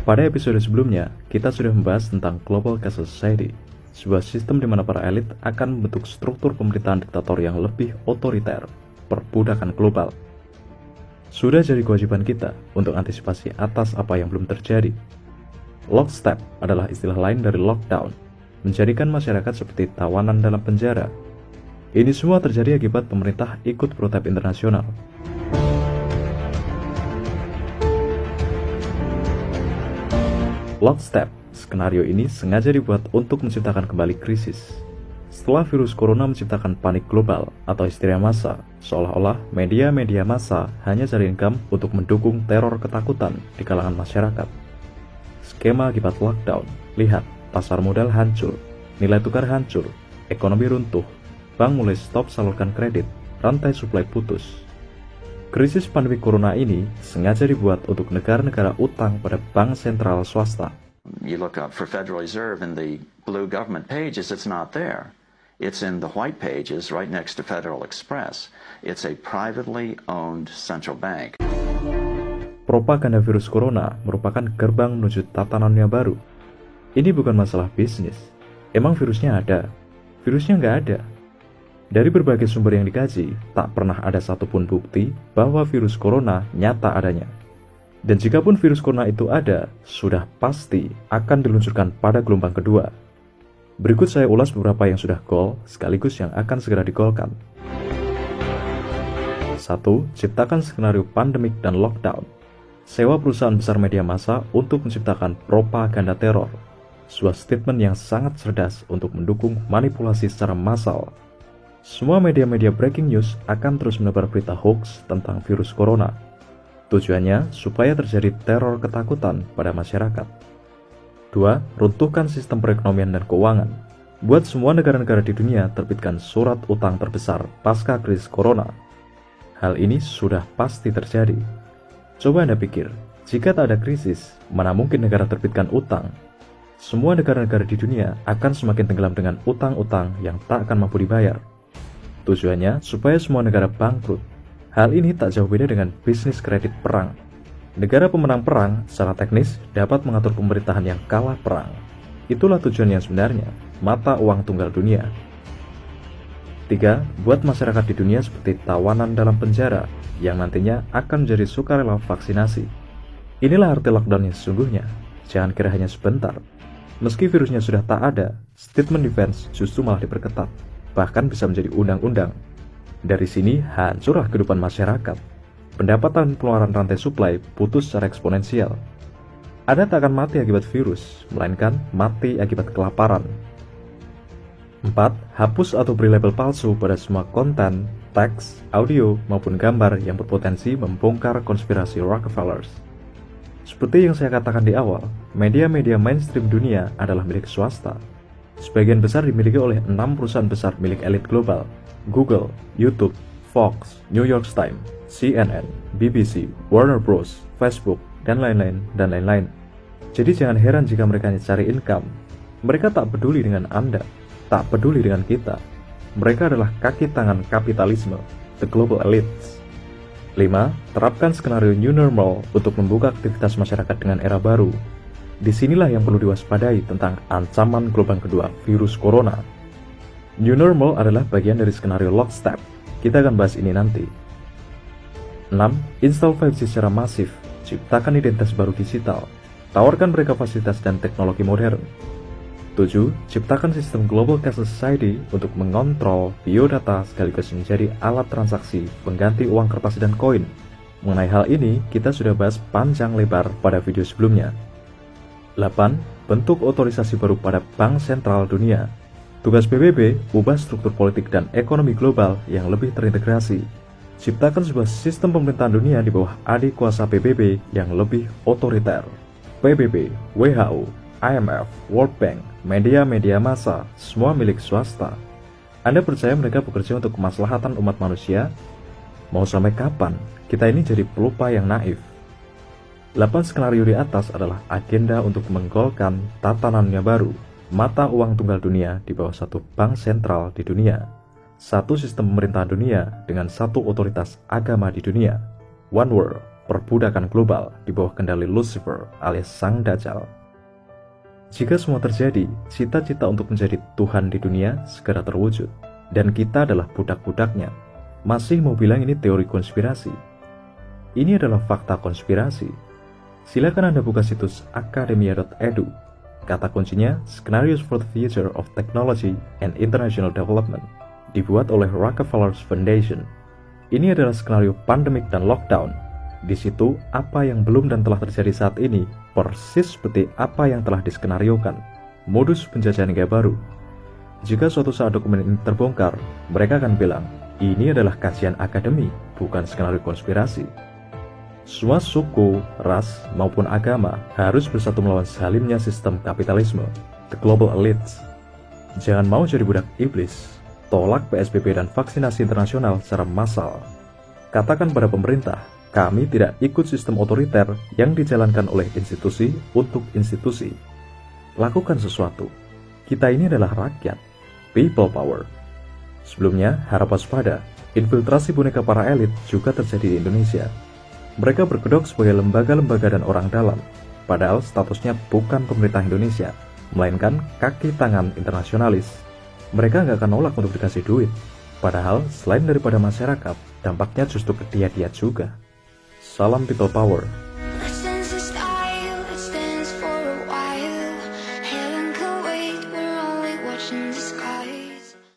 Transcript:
Pada episode sebelumnya, kita sudah membahas tentang Global Castle Society, sebuah sistem di mana para elit akan membentuk struktur pemerintahan diktator yang lebih otoriter, perbudakan global. Sudah jadi kewajiban kita untuk antisipasi atas apa yang belum terjadi. Lockstep adalah istilah lain dari lockdown, menjadikan masyarakat seperti tawanan dalam penjara. Ini semua terjadi akibat pemerintah ikut protap internasional. Lockstep, skenario ini sengaja dibuat untuk menciptakan kembali krisis. Setelah virus corona menciptakan panik global atau histeria massa, seolah-olah media-media massa hanya cari income untuk mendukung teror ketakutan di kalangan masyarakat. Skema akibat lockdown, lihat, pasar modal hancur, nilai tukar hancur, ekonomi runtuh, bank mulai stop salurkan kredit, rantai suplai putus. Krisis pandemi corona ini sengaja dibuat untuk negara-negara utang pada bank sentral swasta. You look up for Federal Reserve in the blue government pages, it's not there. It's in the white pages right next to Federal Express. It's a privately owned central bank. Propaganda virus corona merupakan gerbang menuju tatanan yang baru. Ini bukan masalah bisnis. Emang virusnya ada? Virusnya nggak ada. Dari berbagai sumber yang dikaji, tak pernah ada satupun bukti bahwa virus corona nyata adanya. Dan jikapun virus corona itu ada, sudah pasti akan diluncurkan pada gelombang kedua. Berikut saya ulas beberapa yang sudah gol, sekaligus yang akan segera digolkan. 1. Ciptakan skenario pandemik dan lockdown. Sewa perusahaan besar media massa untuk menciptakan propaganda teror. Sebuah statement yang sangat cerdas untuk mendukung manipulasi secara massal. Semua media-media breaking news akan terus menebar berita hoax tentang virus corona. Tujuannya supaya terjadi teror ketakutan pada masyarakat. 2. Runtuhkan sistem perekonomian dan keuangan. Buat semua negara-negara di dunia terbitkan surat utang terbesar pasca krisis corona. Hal ini sudah pasti terjadi. Coba Anda pikir, jika tak ada krisis, mana mungkin negara terbitkan utang? Semua negara-negara di dunia akan semakin tenggelam dengan utang-utang yang tak akan mampu dibayar. Tujuannya supaya semua negara bangkrut. Hal ini tak jauh beda dengan bisnis kredit perang. Negara pemenang perang secara teknis dapat mengatur pemerintahan yang kalah perang. Itulah tujuan yang sebenarnya, mata uang tunggal dunia. 3. Buat masyarakat di dunia seperti tawanan dalam penjara yang nantinya akan menjadi sukarela vaksinasi. Inilah arti lockdown yang sesungguhnya. Jangan kira hanya sebentar. Meski virusnya sudah tak ada, statement defense justru malah diperketat. Bahkan bisa menjadi undang-undang. Dari sini hancurlah kehidupan masyarakat. Pendapatan pengeluaran rantai suplai putus secara eksponensial. Anda tak akan mati akibat virus, melainkan mati akibat kelaparan. 4. Hapus atau beri label palsu pada semua konten, teks, audio, maupun gambar yang berpotensi membongkar konspirasi Rockefellers. Seperti yang saya katakan di awal, media-media mainstream dunia adalah milik swasta. Sebagian besar dimiliki oleh 6 perusahaan besar milik elit global: Google, YouTube, Fox, New York Times, CNN, BBC, Warner Bros, Facebook, dan lain-lain. Jadi jangan heran jika mereka cari income. Mereka tak peduli dengan Anda, tak peduli dengan kita. Mereka adalah kaki tangan kapitalisme, the global elites. 5. Terapkan skenario new normal untuk membuka aktivitas masyarakat dengan era baru. Disinilah yang perlu diwaspadai tentang ancaman gelombang kedua virus corona. New normal adalah bagian dari skenario lockstep. Kita akan bahas ini nanti. 6. Install 5G secara masif. Ciptakan identitas baru digital. Tawarkan mereka fasilitas dan teknologi modern. 7. Ciptakan sistem Global Castle Society untuk mengontrol biodata sekaligus menjadi alat transaksi pengganti uang kertas dan koin. Mengenai hal ini, kita sudah bahas panjang lebar pada video sebelumnya. 8. Bentuk otorisasi baru pada Bank Sentral Dunia. Tugas PBB, ubah struktur politik dan ekonomi global yang lebih terintegrasi. Ciptakan sebuah sistem pemerintahan dunia di bawah adik kuasa PBB yang lebih otoriter. PBB, WHO, IMF, World Bank, media-media massa, semua milik swasta. Anda percaya mereka bekerja untuk kemaslahatan umat manusia? Mau sampai kapan kita ini jadi pelupa yang naif? 8 skenario di atas adalah agenda untuk menggolkan tatanannya baru, mata uang tunggal dunia di bawah satu bank sentral di dunia, satu sistem pemerintahan dunia dengan satu otoritas agama di dunia, one world, perbudakan global di bawah kendali Lucifer alias Sang Dajjal. Jika semua terjadi, cita-cita untuk menjadi Tuhan di dunia segera terwujud, dan kita adalah budak-budaknya. Masih mau bilang ini teori konspirasi? Ini adalah fakta konspirasi. Silakan Anda buka situs academia.edu. Kata kuncinya, Scenarios for the Future of Technology and International Development, dibuat oleh Rockefeller Foundation. Ini adalah skenario pandemik dan lockdown. Di situ, apa yang belum dan telah terjadi saat ini persis seperti apa yang telah diskenariokan. Modus penjajahan negara baru. Jika suatu saat dokumen ini terbongkar, mereka akan bilang, ini adalah kajian akademi, bukan skenario konspirasi. Semua suku, ras, maupun agama harus bersatu melawan zalimnya sistem kapitalisme, the global elites. Jangan mau jadi budak iblis. Tolak PSBB dan vaksinasi internasional secara massal. Katakan pada pemerintah, kami tidak ikut sistem otoriter yang dijalankan oleh institusi untuk institusi. Lakukan sesuatu. Kita ini adalah rakyat. People power. Sebelumnya, harap waspada. Infiltrasi boneka para elit juga terjadi di Indonesia. Mereka berkedok sebagai lembaga-lembaga dan orang dalam. Padahal statusnya bukan pemerintah Indonesia, melainkan kaki tangan internasionalis. Mereka nggak akan nolak untuk dikasih duit. Padahal selain daripada masyarakat, dampaknya justru ke dia-dia juga. Salam people power.